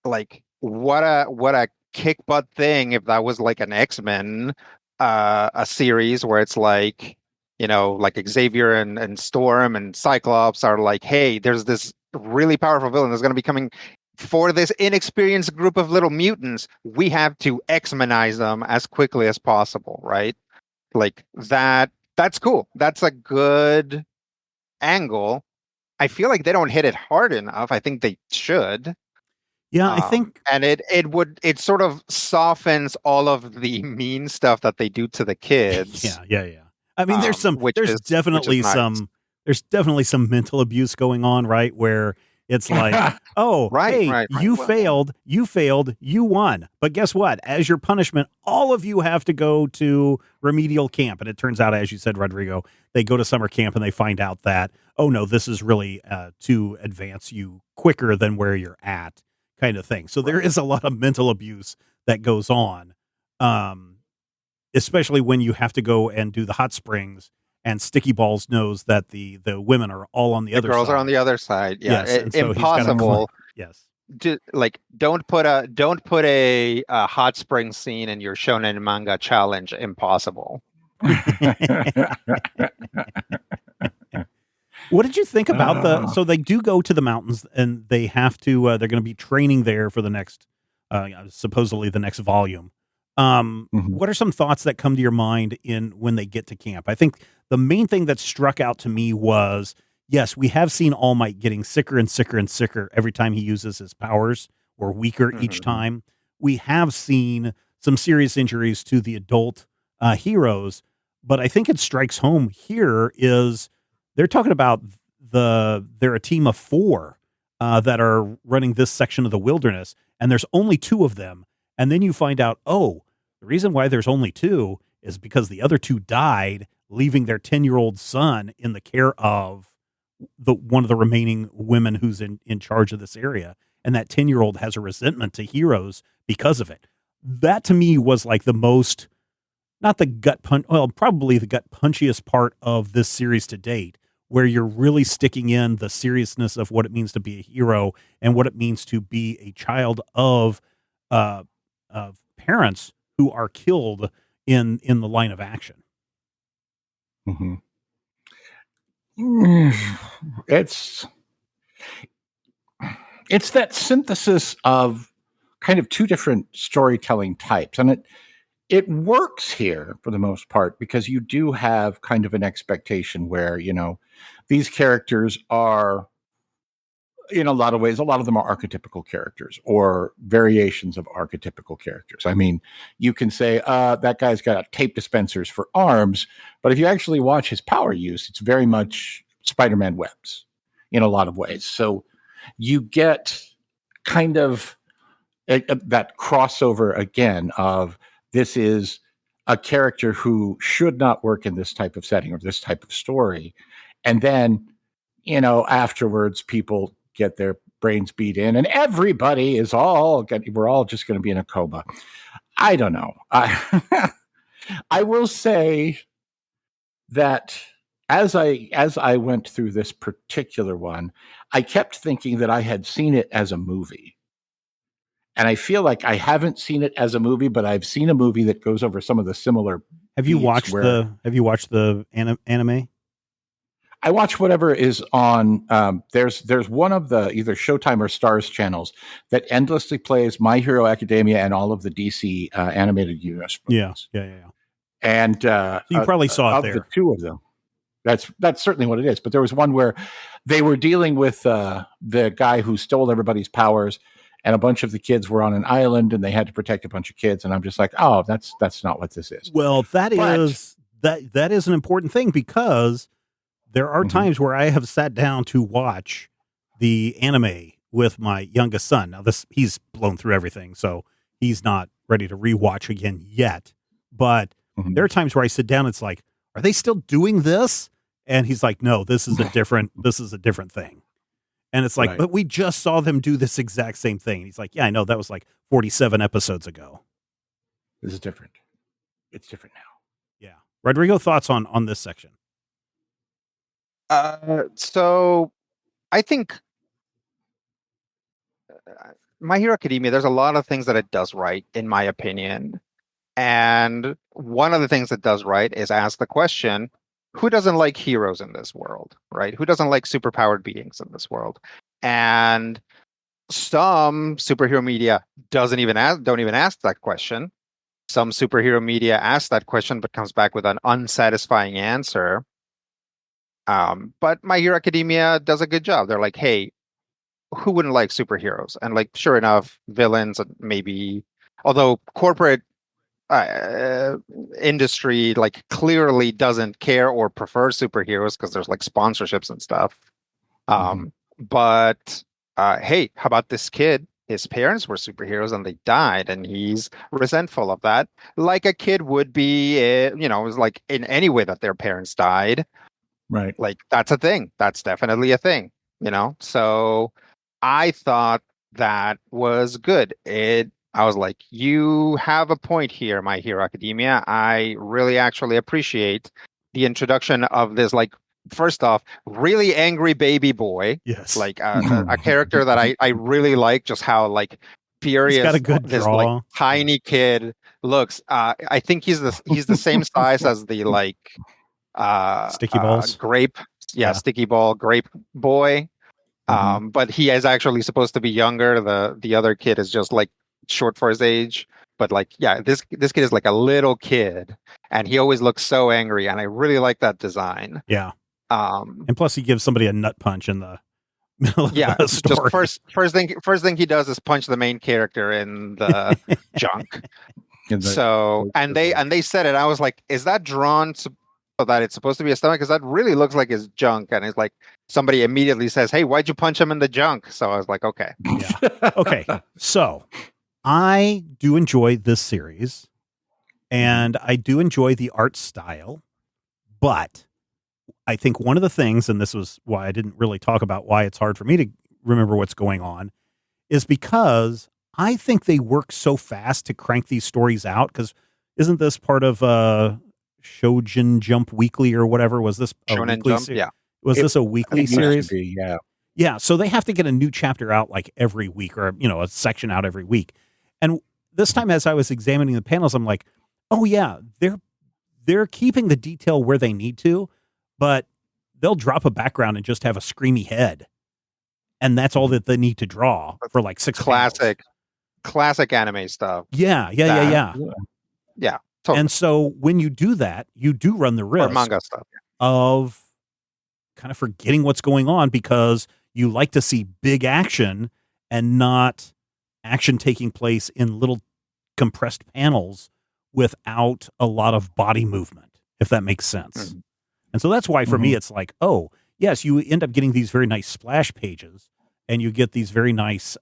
[SPEAKER 3] like what a kick butt thing if that was like an X-Men a series where it's like, like Xavier and Storm and Cyclops are like, hey, there's this really powerful villain that's going to be coming for this inexperienced group of little mutants. We have to X-Menize them as quickly as possible, right? Like that's cool. That's a good angle. I feel like they don't hit it hard enough. I think they should.
[SPEAKER 4] Yeah, I think,
[SPEAKER 3] and it sort of softens all of the mean stuff that they do to the kids.
[SPEAKER 4] yeah. I mean, there's
[SPEAKER 3] which is nice.
[SPEAKER 4] there's definitely some mental abuse going on, right? Where it's like, oh, hey,
[SPEAKER 3] right.
[SPEAKER 4] you failed, you won. But guess what? As your punishment, all of you have to go to remedial camp. And it turns out, as you said, Rodrigo, they go to summer camp and they find out that, oh no, this is really to advance you quicker than where you're at, kind of thing. So there is a lot of mental abuse that goes on, especially when you have to go and do the hot springs. And Sticky Balls knows that the women are all on the other side. The
[SPEAKER 3] girls are on the other side. Yeah,
[SPEAKER 4] yes, so
[SPEAKER 3] impossible.
[SPEAKER 4] Yes,
[SPEAKER 3] don't put a hot spring scene in your shonen manga challenge. Impossible.
[SPEAKER 4] What did you think about so they do go to the mountains and they have to, they're going to be training there for the next, supposedly the next volume. What are some thoughts that come to your mind when they get to camp? I think the main thing that struck out to me was, yes, we have seen All Might getting sicker and sicker and sicker every time he uses his powers, or weaker each time. We have seen some serious injuries to the adult heroes, but I think it strikes home here is they're talking about they're a team of 4 that are running this section of the wilderness, and there's only 2 of them. And then you find out, oh, the reason why there's only 2 is because the other 2 died, leaving their 10-year-old son in the care of one of the remaining women who's in charge of this area. And that 10-year-old has a resentment to heroes because of it. That to me was like the most, not the gut punch, well, probably the gut punchiest part of this series to date, where you're really sticking in the seriousness of what it means to be a hero and what it means to be a child of parents who are killed in the line of action.
[SPEAKER 2] It's that synthesis of kind of 2 different storytelling types, and it works here for the most part because you do have kind of an expectation where, these characters are, in a lot of ways, a lot of them are archetypical characters or variations of archetypical characters. I mean, you can say, that guy's got tape dispensers for arms, but if you actually watch his power use, it's very much Spider-Man webs in a lot of ways. So you get kind of that crossover again of this is a character who should not work in this type of setting or this type of story. And then, afterwards, people get their brains beat in and everybody is we're all just going to be in a coma. I don't know. I will say that as I went through this particular one, I kept thinking that I had seen it as a movie. And I feel like I haven't seen it as a movie, but I've seen a movie that goes over some of the similar.
[SPEAKER 4] Have you watched the anime?
[SPEAKER 2] I watch whatever is on. There's one of the either Showtime or Stars channels that endlessly plays My Hero Academia and all of the DC animated universe movies. Yeah. And
[SPEAKER 4] so you probably saw it there.
[SPEAKER 2] The 2 of them. That's certainly what it is. But there was one where they were dealing with the guy who stole everybody's powers, and a bunch of the kids were on an island, and they had to protect a bunch of kids. And I'm just like, oh, that's not what this is.
[SPEAKER 4] Well, that is an important thing because there are times where I have sat down to watch the anime with my youngest son. Now, he's blown through everything, so he's not ready to rewatch again yet. But there are times where I sit down, it's like, are they still doing this? And he's like, no, this is a different thing. And it's like, but we just saw them do this exact same thing. And he's like, yeah, I know, that was like 47 episodes ago.
[SPEAKER 2] This is different. It's different now.
[SPEAKER 4] Yeah. Rodrigo, thoughts on this section?
[SPEAKER 3] So I think My Hero Academia, there's a lot of things that it does right, in my opinion. And one of the things it does right is ask the question, who doesn't like heroes in this world, right? Who doesn't like superpowered beings in this world? And some superhero media don't even ask that question. Some superhero media ask that question, but comes back with an unsatisfying answer. But My Hero Academia does a good job. They're like, hey, who wouldn't like superheroes? And like, sure enough, villains and maybe, although corporate uh, industry like clearly doesn't care or prefer superheroes because there's like sponsorships and stuff. But hey, how about this kid? His parents were superheroes and they died, and he's resentful of that, like a kid would be. It was like in any way that their parents died.
[SPEAKER 2] Right.
[SPEAKER 3] Like that's a thing. That's definitely a thing. So I thought that was good. I was like, you have a point here, My Hero Academia. I really actually appreciate the introduction of this, like, first off, really angry baby boy.
[SPEAKER 4] Yes.
[SPEAKER 3] Like a character that I really like, just how like furious
[SPEAKER 4] He's got a good
[SPEAKER 3] this
[SPEAKER 4] draw.
[SPEAKER 3] like tiny kid looks. I think he's the same size as the like
[SPEAKER 4] Sticky balls.
[SPEAKER 3] Grape. Yeah, sticky ball grape boy. But he is actually supposed to be younger. The other kid is just like short for his age. But like, yeah, this kid is like a little kid, and he always looks so angry, and I really like that design.
[SPEAKER 4] Yeah. And plus, he gives somebody a nut punch in the middle of the story.
[SPEAKER 3] Just first thing he does is punch the main character in the junk. So they said it. I was like, is that drawn so that it's supposed to be a stomach? Because that really looks like his junk. And it's like somebody immediately says, hey, why'd you punch him in the junk? So I was like, okay.
[SPEAKER 4] Yeah. Okay. So I do enjoy this series, and I do enjoy the art style, but I think one of the things, and this was why I didn't really talk about why it's hard for me to remember what's going on, is because I think they work so fast to crank these stories out. Because isn't this part of Shonen Jump Weekly or whatever? Was this a
[SPEAKER 3] Shonen
[SPEAKER 4] weekly
[SPEAKER 3] Jump? Yeah.
[SPEAKER 4] Was this a weekly series?
[SPEAKER 2] Yeah.
[SPEAKER 4] Yeah. So they have to get a new chapter out like every week, or a section out every week. And this time, as I was examining the panels, I'm like, oh yeah, they're keeping the detail where they need to, but they'll drop a background and just have a screamy head, and that's all that they need to draw for like 6 panels.
[SPEAKER 3] Classic anime stuff.
[SPEAKER 4] Yeah.
[SPEAKER 3] Totally.
[SPEAKER 4] And so when you do that, you do run the risk
[SPEAKER 3] or manga stuff
[SPEAKER 4] of kind of forgetting what's going on, because you like to see big action and not action taking place in little compressed panels without a lot of body movement, if that makes sense. And so that's why for me, it's like, oh yes, you end up getting these very nice splash pages, and you get these very nice,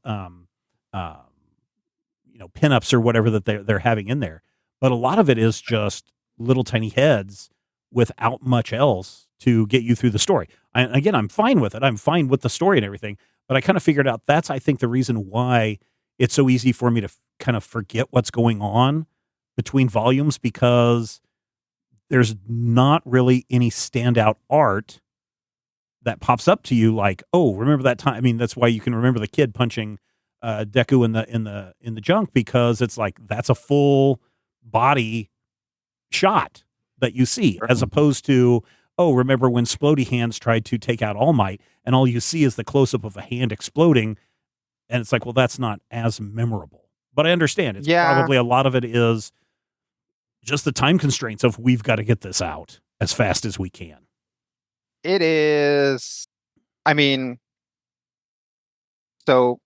[SPEAKER 4] pinups or whatever that they're having in there. But a lot of it is just little tiny heads without much else to get you through the story. I'm fine with it. I'm fine with the story and everything, but I kind of figured out that's, I think, the reason why it's so easy for me to kind of forget what's going on between volumes, because there's not really any standout art that pops up to you like, oh, remember that time? I mean, that's why you can remember the kid punching Deku in the junk, because it's like that's a full body shot that you see, as opposed to, oh, remember when Splody Hands tried to take out All Might, and all you see is the close up of a hand exploding, and it's like, well, that's not as memorable. But I understand it's probably a lot of it is just the time constraints of we've got to get this out as fast as we can.
[SPEAKER 3] It is. I mean, so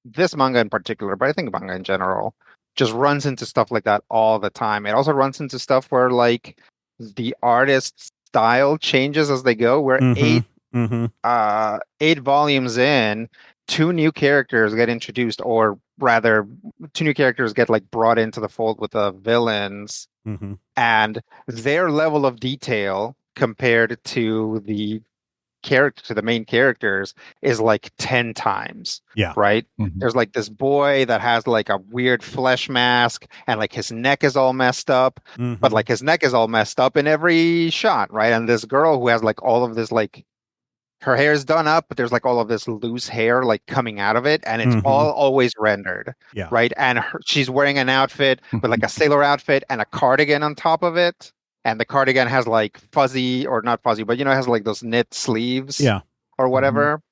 [SPEAKER 3] this manga in particular, but I think manga in general, just runs into stuff like that all the time. It also runs into stuff where like the artist's style changes as they go. Where eight volumes in, 2 new characters get introduced, or rather 2 new characters get like brought into the fold with the villains, and their level of detail compared to the main characters is like 10 times.
[SPEAKER 4] Yeah.
[SPEAKER 3] Right. There's like this boy that has like a weird flesh mask, and like his neck is all messed up, but like his neck is all messed up in every shot. Right. And this girl who has like all of this, like her hair is done up, but there's like all of this loose hair like coming out of it, and it's all always rendered.
[SPEAKER 4] Yeah.
[SPEAKER 3] Right. And she's wearing an outfit with like a sailor outfit and a cardigan on top of it. And the cardigan has like fuzzy, or not fuzzy, but it has like those knit sleeves, or whatever.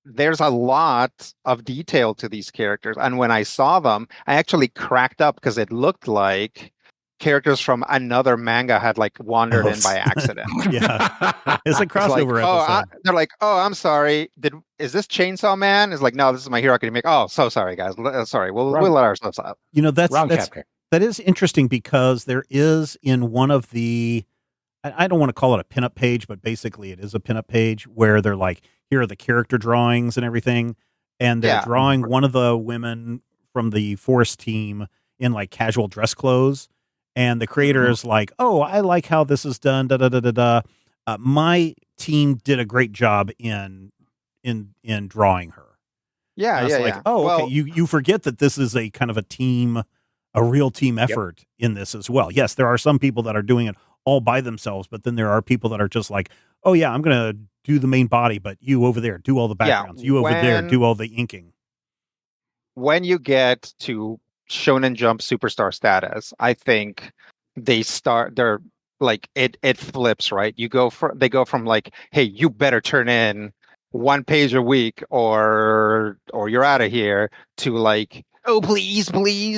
[SPEAKER 3] There's a lot of detail to these characters, and when I saw them, I actually cracked up because it looked like characters from another manga had like wandered in by accident.
[SPEAKER 4] Yeah. It's a
[SPEAKER 3] It's like,
[SPEAKER 4] crossover episode.
[SPEAKER 3] they're like, oh, I'm sorry. Is this Chainsaw Man? It's like, no, this is My Hero Academia. Oh, so sorry, guys. Sorry, we'll let ourselves out.
[SPEAKER 4] You know, that's
[SPEAKER 2] chapter.
[SPEAKER 4] that is interesting because there is in one of the, I don't want to call it a pinup page, but basically it is a pinup page where they're like, here are the character drawings and everything, and they're drawing one of the women from the Force team in like casual dress clothes, and the creator is like, oh, I like how this is done. Da da da da da. My team did a great job in drawing her.
[SPEAKER 3] Yeah,
[SPEAKER 4] and I was like, oh,
[SPEAKER 3] well,
[SPEAKER 4] okay. You forget that this is a kind of a real team effort in this as well. Yes, there are some people that are doing it all by themselves, but then there are people that are just like, oh yeah, I'm going to do the main body, but you over there do all the backgrounds. You over there do all the inking.
[SPEAKER 3] When you get to Shonen Jump superstar status, I think they're like it flips, right? They go from like, hey, you better turn in 1 page a week or you're out of here, to like, oh, please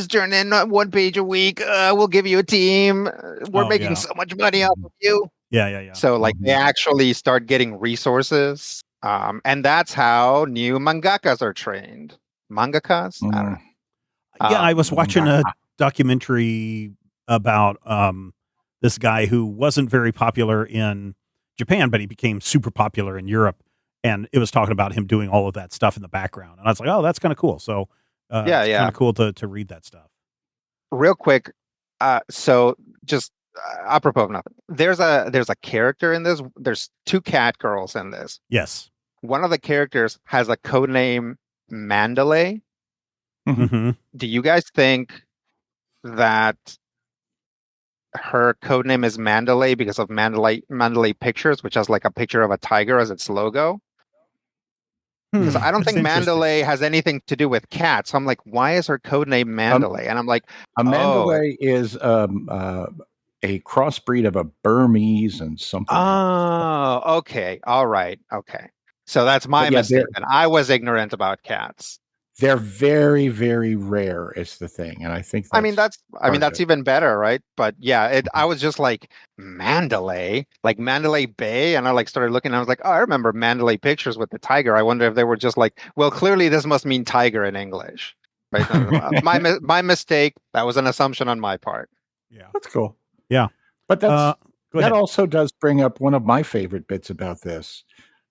[SPEAKER 3] turn in 1 page a week. We'll give you a team. We're making so much money off of you.
[SPEAKER 4] Yeah.
[SPEAKER 3] So like they actually start getting resources. And that's how new mangakas are trained. Mangakas? I don't know.
[SPEAKER 4] Yeah, I was watching a documentary about this guy who wasn't very popular in Japan, but he became super popular in Europe. And it was talking about him doing all of that stuff in the background. And I was like, oh, that's kind of cool. So it's kind of cool to read that stuff.
[SPEAKER 3] Real quick. So just apropos of nothing, there's a character in this. There's 2 cat girls in this.
[SPEAKER 4] Yes.
[SPEAKER 3] One of the characters has a code name Mandalay.
[SPEAKER 4] Mm-hmm.
[SPEAKER 3] Do you guys think that her code name is Mandalay because of Mandalay Pictures, which has like a picture of a tiger as its logo? Because I don't think Mandalay has anything to do with cats. So I'm like, why is her code name Mandalay? And I'm like,
[SPEAKER 2] a Mandalay is a crossbreed of a Burmese and something.
[SPEAKER 3] Oh, okay. All right. Okay. So that's my mistake. And I was ignorant about cats.
[SPEAKER 2] They're very, very rare is the thing. And I think
[SPEAKER 3] that's even better, right? But yeah, I was just like, Mandalay, like Mandalay Bay, and I like started looking, and I was like, oh, I remember Mandalay Pictures with the tiger. I wonder if they were just like, well, clearly this must mean tiger in English. Right? my mistake. That was an assumption on my part.
[SPEAKER 2] Yeah. That's cool.
[SPEAKER 4] Yeah.
[SPEAKER 2] But that also does bring up one of my favorite bits about this.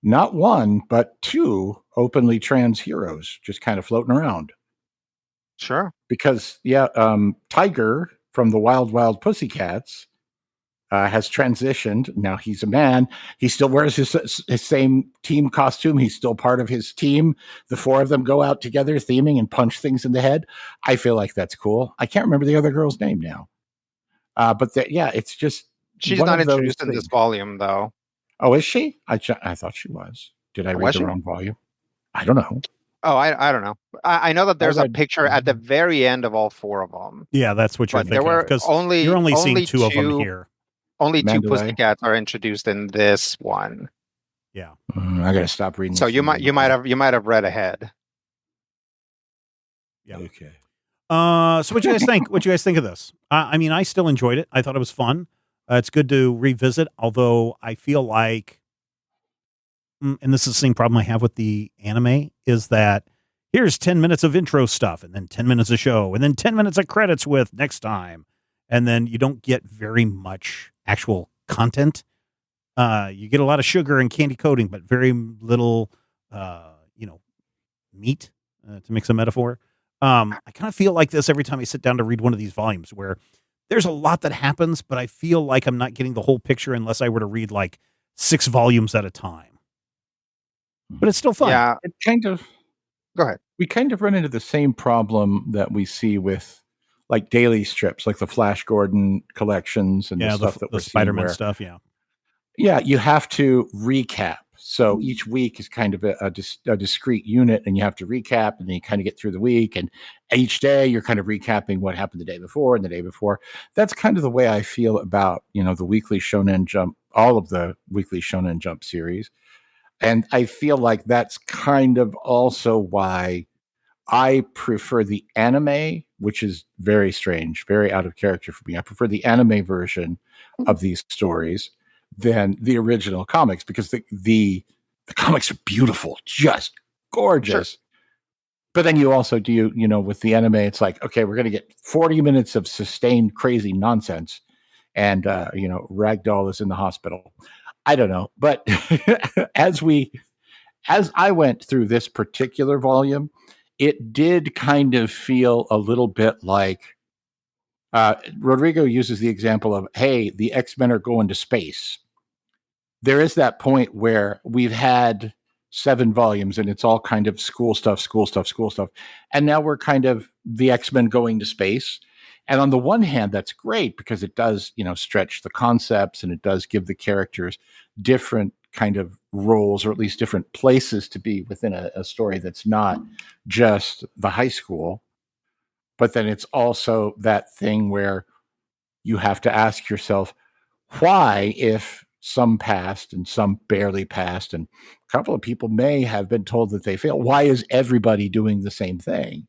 [SPEAKER 2] Not 1, but 2 openly trans heroes just kind of floating around.
[SPEAKER 3] Sure.
[SPEAKER 2] Because, Tiger from the Wild Wild Pussycats has transitioned. Now he's a man. He still wears his same team costume. He's still part of his team. The 4 of them go out together theming and punch things in the head. I feel like that's cool. I can't remember the other girl's name now. But it's just...
[SPEAKER 3] She's not introduced in this volume, though.
[SPEAKER 2] Oh, is she? I thought she was. Did I read the wrong volume? I don't know.
[SPEAKER 3] Oh, I don't know. I know that there's a picture at the very end of all 4 of them.
[SPEAKER 4] Yeah, that's what you're thinking of, because you're only seeing 2 of them here.
[SPEAKER 3] Only Mandalay. 2 Pussycats are introduced in this one.
[SPEAKER 4] Yeah.
[SPEAKER 2] I gotta stop reading.
[SPEAKER 3] So you might have read ahead.
[SPEAKER 4] Yeah.
[SPEAKER 2] Okay.
[SPEAKER 4] So what do you guys think? What do you guys think of this? I mean, I still enjoyed it. I thought it was fun. It's good to revisit, although I feel like, and this is the same problem I have with the anime, is that here's 10 minutes of intro stuff, and then 10 minutes of show, and then 10 minutes of credits with next time. And then you don't get very much actual content. You get a lot of sugar and candy coating, but very little, meat, to mix a metaphor. I kind of feel like this every time I sit down to read one of these volumes, where there's a lot that happens, but I feel like I'm not getting the whole picture unless I were to read like 6 volumes at a time. But it's still fun.
[SPEAKER 3] Yeah,
[SPEAKER 2] it kind of.
[SPEAKER 3] Go ahead.
[SPEAKER 2] We kind of run into the same problem that we see with like daily strips, like the Flash Gordon collections and the stuff that we're
[SPEAKER 4] Spider-Man stuff. Yeah.
[SPEAKER 2] Yeah, you have to recap. So each week is kind of a discrete unit, and you have to recap, and then you kind of get through the week. And each day you're kind of recapping what happened the day before and the day before. That's kind of the way I feel about, the weekly Shonen Jump, all of the weekly Shonen Jump series. And I feel like that's kind of also why I prefer the anime, which is very strange, very out of character for me. I prefer the anime version of these stories than the original comics because the comics are beautiful, just gorgeous.
[SPEAKER 3] Sure.
[SPEAKER 2] But then you also do, with the anime, it's like, okay, we're going to get 40 minutes of sustained crazy nonsense. And, Ragdoll is in the hospital. I don't know. But as I went through this particular volume, it did kind of feel a little bit like Rodrigo uses the example of, hey, the X-Men are going to space. There is that point where we've had 7 volumes and it's all kind of school stuff. And now we're kind of the X-Men going to space. And on the one hand, that's great because it does, stretch the concepts and it does give the characters different kind of roles, or at least different places to be within a story that's not just the high school. But then it's also that thing where you have to ask yourself, why, if some passed and some barely passed, and a couple of people may have been told that they failed, why is everybody doing the same thing?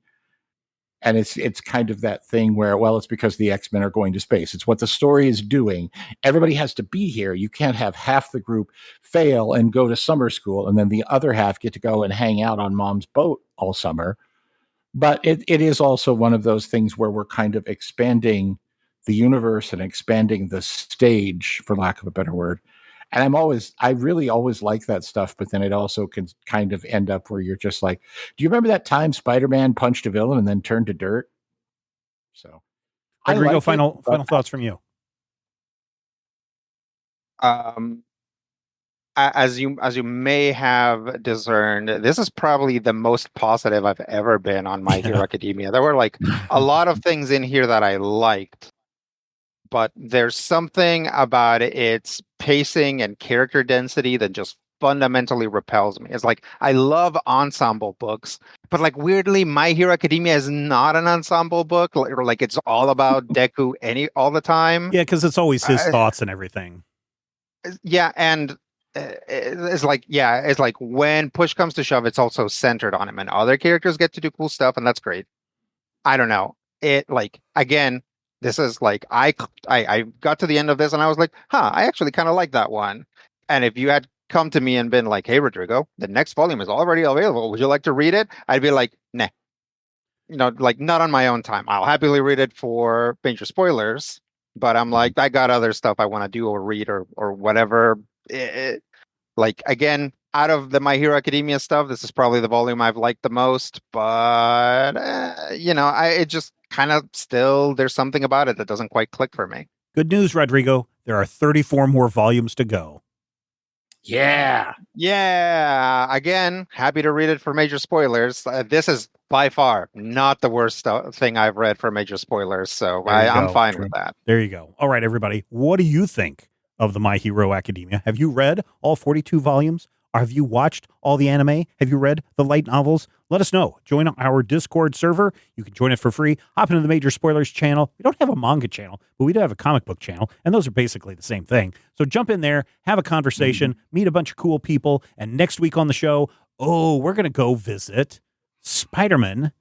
[SPEAKER 2] And it's kind of that thing where, well, it's because the X-Men are going to space. It's what the story is doing. Everybody has to be here. You can't have half the group fail and go to summer school, and then the other half get to go and hang out on mom's boat all summer. But it is also one of those things where we're kind of expanding the universe and expanding the stage, for lack of a better word. And I really always like that stuff, but then it also can kind of end up where you're just like, do you remember that time Spider-Man punched a villain and then turned to dirt? So,
[SPEAKER 4] Rodrigo, final thoughts from you.
[SPEAKER 3] As you may have discerned, this is probably the most positive I've ever been on My Hero Academia. There were like a lot of things in here that I liked, but there's something about its pacing and character density that just fundamentally repels me. It's like, I love ensemble books, but like weirdly, My Hero Academia is not an ensemble book, or like it's all about Deku all the time.
[SPEAKER 4] Yeah, because it's always his thoughts and everything.
[SPEAKER 3] Yeah, and it's like when push comes to shove, it's also centered on him, and other characters get to do cool stuff, and that's great. I don't know. It like, again, this is like, I got to the end of this and I was like, I actually kind of like that one. And if you had come to me and been like, hey, Rodrigo, the next volume is already available, would you like to read it? I'd be like, nah. Like, not on my own time. I'll happily read it for major spoilers, but I'm like, I got other stuff I want to do or read or whatever. Like, again, out of the My Hero Academia stuff, this is probably the volume I've liked the most, but it just kind of still, there's something about it that doesn't quite click for me.
[SPEAKER 4] Good news, Rodrigo. There are 34 more volumes to go.
[SPEAKER 2] Yeah.
[SPEAKER 3] Again, happy to read it for major spoilers. This is by far not the worst thing I've read for major spoilers, so I'm fine with that.
[SPEAKER 4] There you go. All right, everybody. What do you think of the My Hero Academia? Have you read all 42 volumes? Have you watched all the anime? Have you read the light novels? Let us know. Join our Discord server. You can join it for free. Hop into the Major Spoilers channel. We don't have a manga channel, but we do have a comic book channel, and those are basically the same thing. So jump in there, have a conversation, meet a bunch of cool people, and next week on the show, we're going to go visit Spider-Man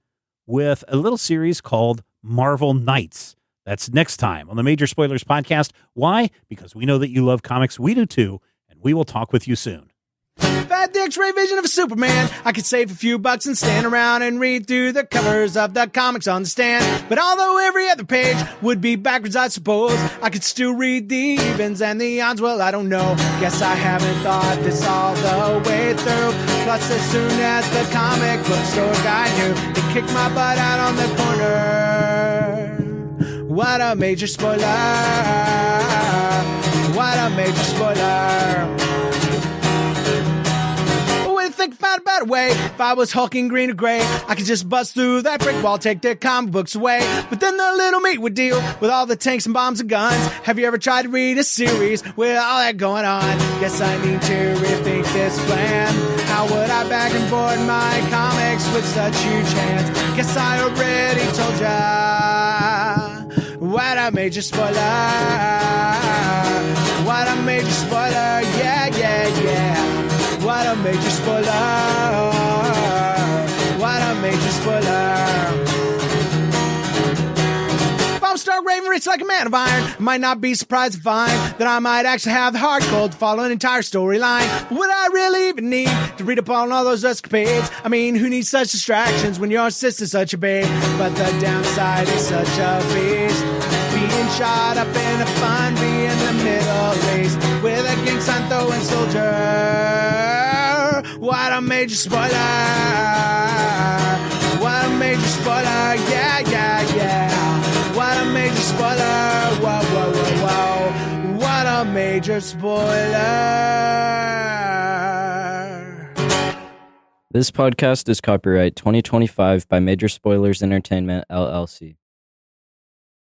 [SPEAKER 4] with a little series called Marvel Knights. That's next time on the Major Spoilers podcast. Why? Because we know that you love comics. We do too, and we will talk with you soon.
[SPEAKER 5] If I had the X-ray vision of a Superman, I could save a few bucks and stand around and read through the covers of the comics on the stand. But although every other page would be backwards, I suppose I could still read the evens and the odds. Well, I don't know. Guess I haven't thought this all the way through. Plus, as soon as the comic book store guy knew, he kicked my butt out on the corner. What a major spoiler. What a major spoiler. Think about a better way. If I was hulking green or gray, I could just bust through that brick wall, take their comic books away. But then the little meat would deal with all the tanks and bombs and guns. Have you ever tried to read a series with all that going on? Guess I need to rethink this plan. How would I back and board my comics with such huge hands? Guess I already told ya. What a major spoiler. What a major spoiler. Yeah. What a major spoiler. What a major spoiler. race like a man of iron. I might not be surprised to find that I might actually have the heart cold to follow an entire storyline. But would I really even need to read up on all those escapades? I mean, who needs such distractions when your sister's such a babe? But the downside is such a beast, being shot up in a fun, being the middle race with a gang sign throwing soldier. What a major spoiler! What a major spoiler! Yeah, yeah, yeah! What a major spoiler! Whoa, whoa, whoa, whoa! What a major spoiler!
[SPEAKER 6] This podcast is copyright 2025 by Major Spoilers Entertainment, LLC.